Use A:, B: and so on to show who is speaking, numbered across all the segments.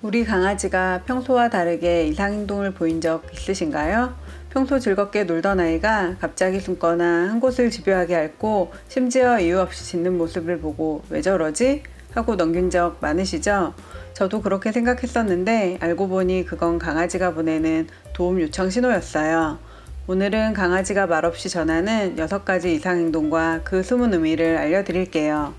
A: 우리 강아지가 평소와 다르게 이상행동을 보인 적 있으신가요? 평소 즐겁게 놀던 아이가 갑자기 숨거나 한 곳을 집요하게 앓고 심지어 이유 없이 짖는 모습을 보고 왜 저러지? 하고 넘긴 적 많으시죠? 저도 그렇게 생각했었는데 알고 보니 그건 강아지가 보내는 도움 요청 신호였어요. 오늘은 강아지가 말없이 전하는 6가지 이상행동과 그 숨은 의미를 알려드릴게요.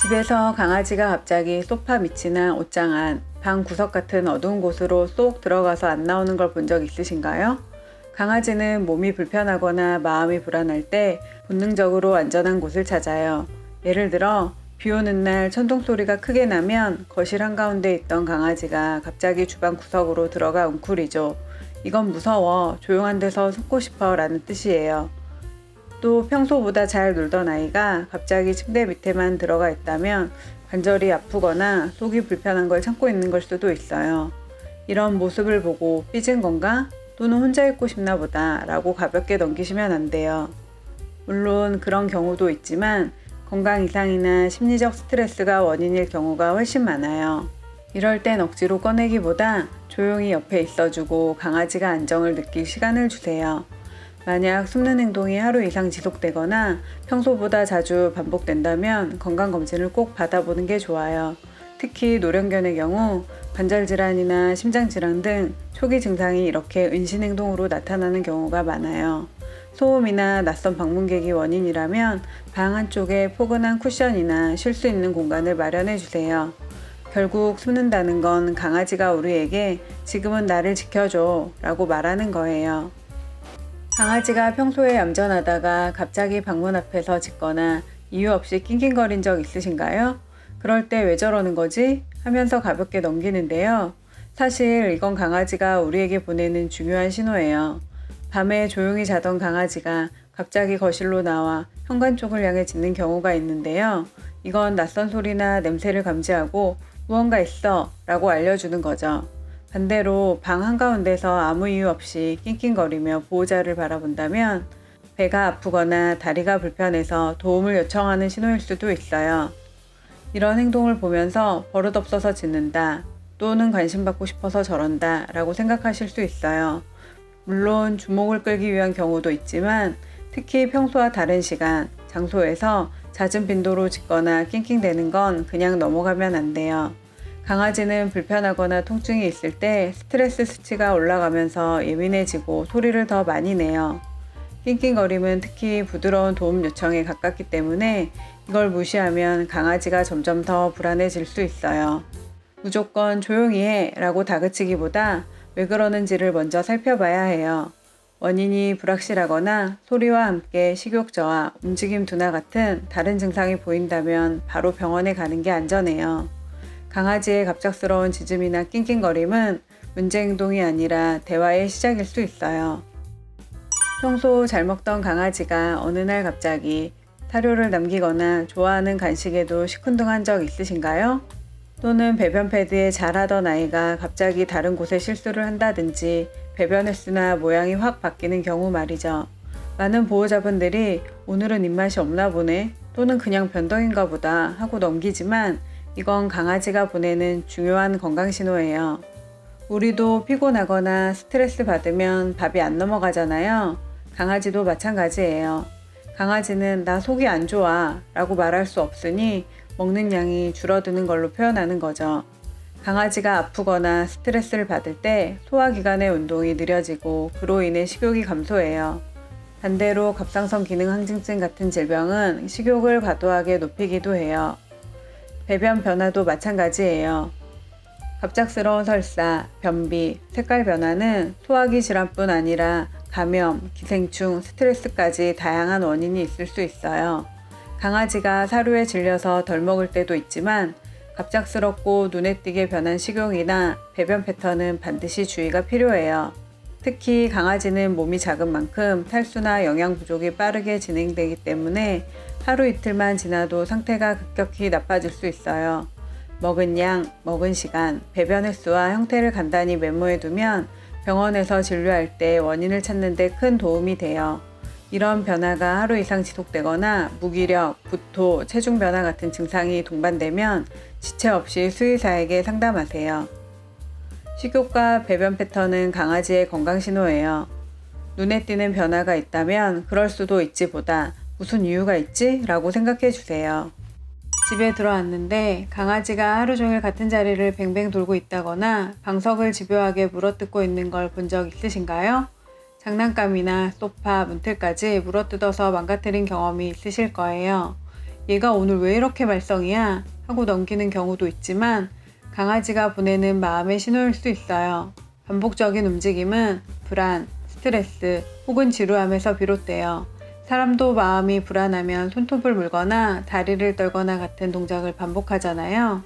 A: 집에서 강아지가 갑자기 소파 밑이나 옷장 안, 방 구석 같은 어두운 곳으로 쏙 들어가서 안 나오는 걸 본 적 있으신가요? 강아지는 몸이 불편하거나 마음이 불안할 때 본능적으로 안전한 곳을 찾아요. 예를 들어 비 오는 날 천둥 소리가 크게 나면 거실 한가운데 있던 강아지가 갑자기 주방 구석으로 들어가 웅크리죠. 이건 무서워, 조용한 데서 숨고 싶어 라는 뜻이에요. 또 평소보다 잘 놀던 아이가 갑자기 침대 밑에만 들어가 있다면 관절이 아프거나 속이 불편한 걸 참고 있는 걸 수도 있어요. 이런 모습을 보고 삐진 건가? 또는 혼자 있고 싶나 보다 라고 가볍게 넘기시면 안 돼요. 물론 그런 경우도 있지만 건강 이상이나 심리적 스트레스가 원인일 경우가 훨씬 많아요. 이럴 땐 억지로 꺼내기보다 조용히 옆에 있어주고 강아지가 안정을 느낄 시간을 주세요. 만약 숨는 행동이 하루 이상 지속되거나 평소보다 자주 반복된다면 건강검진을 꼭 받아보는 게 좋아요. 특히 노령견의 경우 관절질환이나 심장질환 등 초기 증상이 이렇게 은신행동으로 나타나는 경우가 많아요. 소음이나 낯선 방문객이 원인이라면 방 한쪽에 포근한 쿠션이나 쉴 수 있는 공간을 마련해 주세요. 결국 숨는다는 건 강아지가 우리에게 지금은 나를 지켜줘 라고 말하는 거예요. 강아지가 평소에 얌전하다가 갑자기 방문 앞에서 짖거나 이유 없이 낑낑거린 적 있으신가요? 그럴 때 왜 저러는 거지? 하면서 가볍게 넘기는데요. 사실 이건 강아지가 우리에게 보내는 중요한 신호예요. 밤에 조용히 자던 강아지가 갑자기 거실로 나와 현관 쪽을 향해 짖는 경우가 있는데요. 이건 낯선 소리나 냄새를 감지하고 무언가 있어 라고 알려주는 거죠. 반대로 방 한가운데서 아무 이유 없이 낑낑거리며 보호자를 바라본다면 배가 아프거나 다리가 불편해서 도움을 요청하는 신호일 수도 있어요. 이런 행동을 보면서 버릇없어서 짖는다 또는 관심받고 싶어서 저런다 라고 생각하실 수 있어요. 물론 주목을 끌기 위한 경우도 있지만 특히 평소와 다른 시간, 장소에서 잦은 빈도로 짖거나 낑낑대는 건 그냥 넘어가면 안 돼요. 강아지는 불편하거나 통증이 있을 때 스트레스 수치가 올라가면서 예민해지고 소리를 더 많이 내요. 낑낑거림은 특히 부드러운 도움 요청에 가깝기 때문에 이걸 무시하면 강아지가 점점 더 불안해질 수 있어요. 무조건 조용히 해 라고 다그치기보다 왜 그러는지를 먼저 살펴봐야 해요. 원인이 불확실하거나 소리와 함께 식욕 저하, 움직임 둔화 같은 다른 증상이 보인다면 바로 병원에 가는 게 안전해요. 강아지의 갑작스러운 짖음이나 낑낑거림은 문제 행동이 아니라 대화의 시작일 수 있어요. 평소 잘 먹던 강아지가 어느 날 갑자기 사료를 남기거나 좋아하는 간식에도 시큰둥한 적 있으신가요? 또는 배변 패드에 잘하던 아이가 갑자기 다른 곳에 실수를 한다든지 배변 횟수나 모양이 확 바뀌는 경우 말이죠. 많은 보호자분들이 오늘은 입맛이 없나 보네 또는 그냥 변동인가 보다 하고 넘기지만 이건 강아지가 보내는 중요한 건강 신호예요. 우리도 피곤하거나 스트레스 받으면 밥이 안 넘어가잖아요. 강아지도 마찬가지예요. 강아지는 나 속이 안 좋아 라고 말할 수 없으니 먹는 양이 줄어드는 걸로 표현하는 거죠. 강아지가 아프거나 스트레스를 받을 때 소화기관의 운동이 느려지고 그로 인해 식욕이 감소해요. 반대로 갑상선 기능 항진증 같은 질병은 식욕을 과도하게 높이기도 해요. 배변 변화도 마찬가지예요. 갑작스러운 설사, 변비, 색깔 변화는 소화기 질환뿐 아니라 감염, 기생충, 스트레스까지 다양한 원인이 있을 수 있어요. 강아지가 사료에 질려서 덜 먹을 때도 있지만 갑작스럽고 눈에 띄게 변한 식욕이나 배변 패턴은 반드시 주의가 필요해요. 특히 강아지는 몸이 작은 만큼 탈수나 영양 부족이 빠르게 진행되기 때문에 하루 이틀만 지나도 상태가 급격히 나빠질 수 있어요. 먹은 양, 먹은 시간, 배변 횟수와 형태를 간단히 메모해두면 병원에서 진료할 때 원인을 찾는 데 큰 도움이 돼요. 이런 변화가 하루 이상 지속되거나 무기력, 구토, 체중 변화 같은 증상이 동반되면 지체 없이 수의사에게 상담하세요. 식욕과 배변 패턴은 강아지의 건강 신호예요. 눈에 띄는 변화가 있다면 그럴 수도 있지 보다 무슨 이유가 있지? 라고 생각해 주세요. 집에 들어왔는데 강아지가 하루 종일 같은 자리를 뱅뱅 돌고 있다거나 방석을 집요하게 물어뜯고 있는 걸 본 적 있으신가요? 장난감이나 소파, 문틀까지 물어뜯어서 망가뜨린 경험이 있으실 거예요. 얘가 오늘 왜 이렇게 말썽이야? 하고 넘기는 경우도 있지만 강아지가 보내는 마음의 신호일 수 있어요. 반복적인 움직임은 불안, 스트레스 혹은 지루함에서 비롯돼요. 사람도 마음이 불안하면 손톱을 물거나 다리를 떨거나 같은 동작을 반복하잖아요.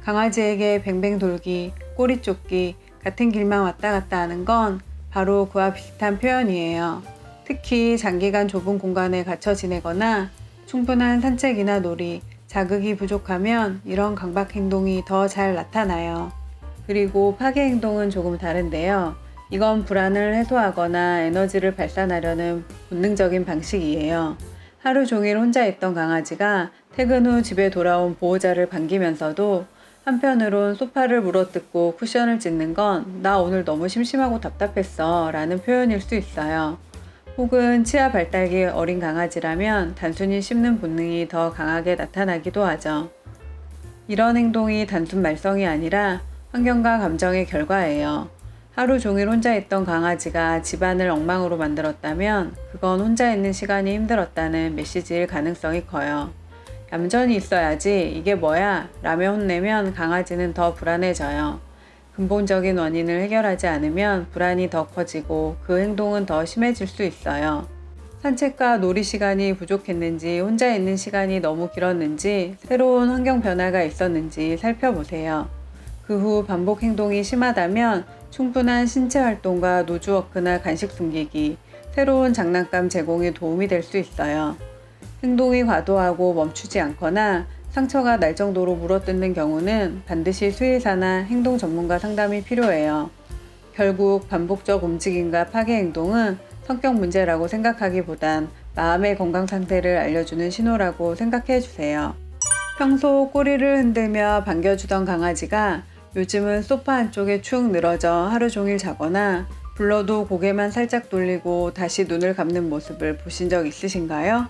A: 강아지에게 뱅뱅 돌기, 꼬리 쫓기, 같은 길만 왔다 갔다 하는 건 바로 그와 비슷한 표현이에요. 특히 장기간 좁은 공간에 갇혀 지내거나 충분한 산책이나 놀이, 자극이 부족하면 이런 강박 행동이 더 잘 나타나요. 그리고 파괴 행동은 조금 다른데요. 이건 불안을 해소하거나 에너지를 발산하려는 본능적인 방식이에요. 하루 종일 혼자 있던 강아지가 퇴근 후 집에 돌아온 보호자를 반기면서도 한편으론 소파를 물어뜯고 쿠션을 찢는 건 나 오늘 너무 심심하고 답답했어 라는 표현일 수 있어요. 혹은 치아 발달기 어린 강아지라면 단순히 씹는 본능이 더 강하게 나타나기도 하죠. 이런 행동이 단순 말썽이 아니라 환경과 감정의 결과예요. 하루 종일 혼자 있던 강아지가 집안을 엉망으로 만들었다면 그건 혼자 있는 시간이 힘들었다는 메시지일 가능성이 커요. 얌전히 있어야지 이게 뭐야? 라며 혼내면 강아지는 더 불안해져요. 근본적인 원인을 해결하지 않으면 불안이 더 커지고 그 행동은 더 심해질 수 있어요. 산책과 놀이 시간이 부족했는지 혼자 있는 시간이 너무 길었는지 새로운 환경 변화가 있었는지 살펴보세요. 그 후 반복 행동이 심하다면 충분한 신체 활동과 노즈워크나 간식 숨기기, 새로운 장난감 제공이 도움이 될 수 있어요. 행동이 과도하고 멈추지 않거나 상처가 날 정도로 물어뜯는 경우는 반드시 수의사나 행동 전문가 상담이 필요해요. 결국 반복적 움직임과 파괴 행동은 성격 문제라고 생각하기보단 마음의 건강 상태를 알려주는 신호라고 생각해 주세요. 평소 꼬리를 흔들며 반겨주던 강아지가 요즘은 소파 한쪽에 축 늘어져 하루 종일 자거나 불러도 고개만 살짝 돌리고 다시 눈을 감는 모습을 보신 적 있으신가요?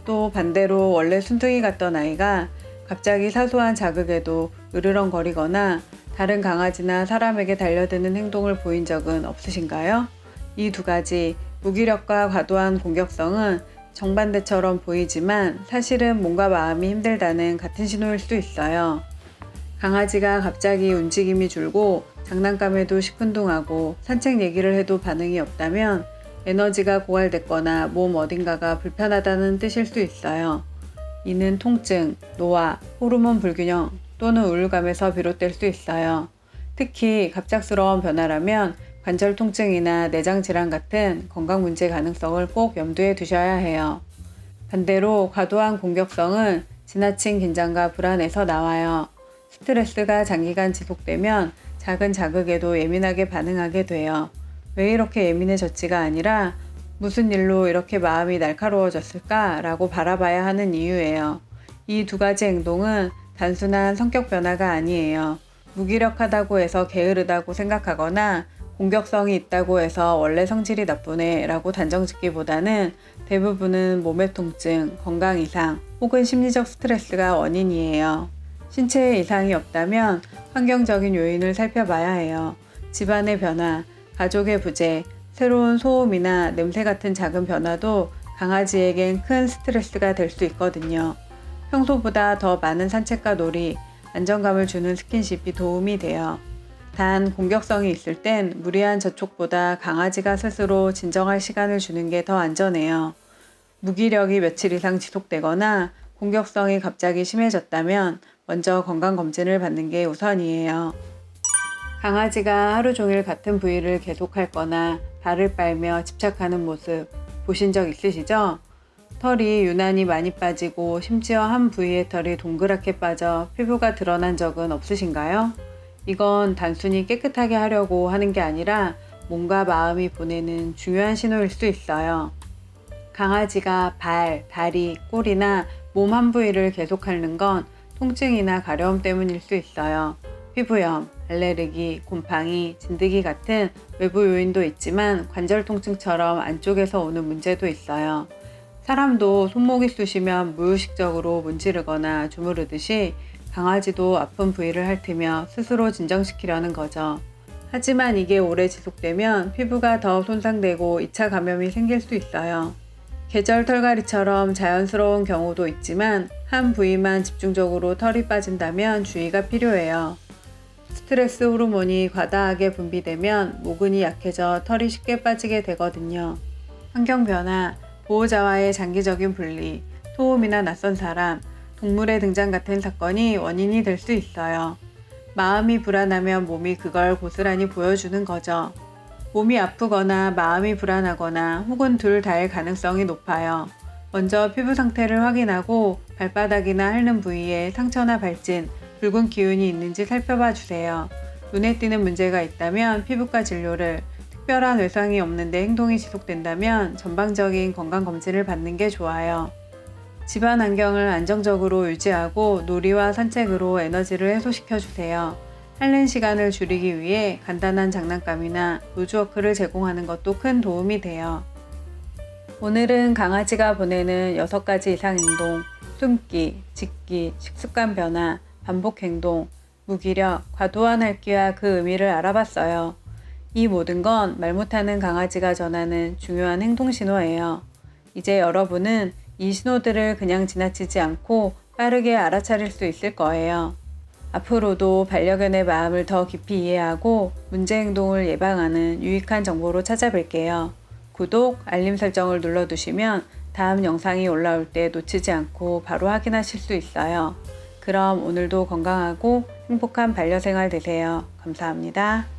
A: 또 반대로 원래 순둥이 같던 아이가 갑자기 사소한 자극에도 으르렁거리거나 다른 강아지나 사람에게 달려드는 행동을 보인 적은 없으신가요? 이 두 가지 무기력과 과도한 공격성은 정반대처럼 보이지만 사실은 몸과 마음이 힘들다는 같은 신호일 수 있어요. 강아지가 갑자기 움직임이 줄고 장난감에도 시큰둥하고 산책 얘기를 해도 반응이 없다면 에너지가 고갈됐거나 몸 어딘가가 불편하다는 뜻일 수 있어요. 이는 통증, 노화, 호르몬 불균형 또는 우울감에서 비롯될 수 있어요. 특히 갑작스러운 변화라면 관절 통증이나 내장 질환 같은 건강 문제 가능성을 꼭 염두에 두셔야 해요. 반대로 과도한 공격성은 지나친 긴장과 불안에서 나와요. 스트레스가 장기간 지속되면 작은 자극에도 예민하게 반응하게 돼요. 왜 이렇게 예민해졌지가 아니라 무슨 일로 이렇게 마음이 날카로워졌을까? 라고 바라봐야 하는 이유예요. 이 두 가지 행동은 단순한 성격 변화가 아니에요. 무기력하다고 해서 게으르다고 생각하거나 공격성이 있다고 해서 원래 성질이 나쁘네 라고 단정짓기보다는 대부분은 몸의 통증, 건강 이상 혹은 심리적 스트레스가 원인이에요. 신체에 이상이 없다면 환경적인 요인을 살펴봐야 해요. 집안의 변화, 가족의 부재, 새로운 소음이나 냄새 같은 작은 변화도 강아지에겐 큰 스트레스가 될 수 있거든요. 평소보다 더 많은 산책과 놀이, 안정감을 주는 스킨십이 도움이 돼요. 단 공격성이 있을 땐 무리한 접촉보다 강아지가 스스로 진정할 시간을 주는 게 더 안전해요. 무기력이 며칠 이상 지속되거나 공격성이 갑자기 심해졌다면 먼저 건강검진을 받는 게 우선이에요. 강아지가 하루 종일 같은 부위를 계속할 거나 발을 빨며 집착하는 모습 보신 적 있으시죠? 털이 유난히 많이 빠지고 심지어 한 부위의 털이 동그랗게 빠져 피부가 드러난 적은 없으신가요? 이건 단순히 깨끗하게 하려고 하는 게 아니라 몸과 마음이 보내는 중요한 신호일 수 있어요. 강아지가 발, 다리, 꼬리나 몸 한 부위를 계속 핥는 건 통증이나 가려움 때문일 수 있어요. 피부염, 알레르기, 곰팡이, 진드기 같은 외부 요인도 있지만 관절 통증처럼 안쪽에서 오는 문제도 있어요. 사람도 손목이 쑤시면 무의식적으로 문지르거나 주무르듯이 강아지도 아픈 부위를 핥으며 스스로 진정시키려는 거죠. 하지만 이게 오래 지속되면 피부가 더 손상되고 2차 감염이 생길 수 있어요. 계절 털갈이처럼 자연스러운 경우도 있지만 한 부위만 집중적으로 털이 빠진다면 주의가 필요해요. 스트레스 호르몬이 과다하게 분비되면 모근이 약해져 털이 쉽게 빠지게 되거든요. 환경 변화, 보호자와의 장기적인 분리, 소음이나 낯선 사람, 동물의 등장 같은 사건이 원인이 될 수 있어요. 마음이 불안하면 몸이 그걸 고스란히 보여주는 거죠. 몸이 아프거나 마음이 불안하거나 혹은 둘 다일 가능성이 높아요. 먼저 피부 상태를 확인하고 발바닥이나 핥는 부위에 상처나 발진, 붉은 기운이 있는지 살펴봐 주세요. 눈에 띄는 문제가 있다면 피부과 진료를, 특별한 외상이 없는데 행동이 지속된다면 전방적인 건강검진을 받는 게 좋아요. 집안 환경을 안정적으로 유지하고 놀이와 산책으로 에너지를 해소시켜 주세요. 핥는 시간을 줄이기 위해 간단한 장난감이나 노즈워크를 제공하는 것도 큰 도움이 돼요. 오늘은 강아지가 보내는 6가지 이상 행동, 숨기, 짖기, 식습관 변화, 반복 행동, 무기력, 과도한 핥기와 그 의미를 알아봤어요. 이 모든 건 말 못하는 강아지가 전하는 중요한 행동 신호예요. 이제 여러분은 이 신호들을 그냥 지나치지 않고 빠르게 알아차릴 수 있을 거예요. 앞으로도 반려견의 마음을 더 깊이 이해하고 문제 행동을 예방하는 유익한 정보로 찾아뵐게요. 구독, 알림 설정을 눌러두시면 다음 영상이 올라올 때 놓치지 않고 바로 확인하실 수 있어요. 그럼 오늘도 건강하고 행복한 반려생활 되세요. 감사합니다.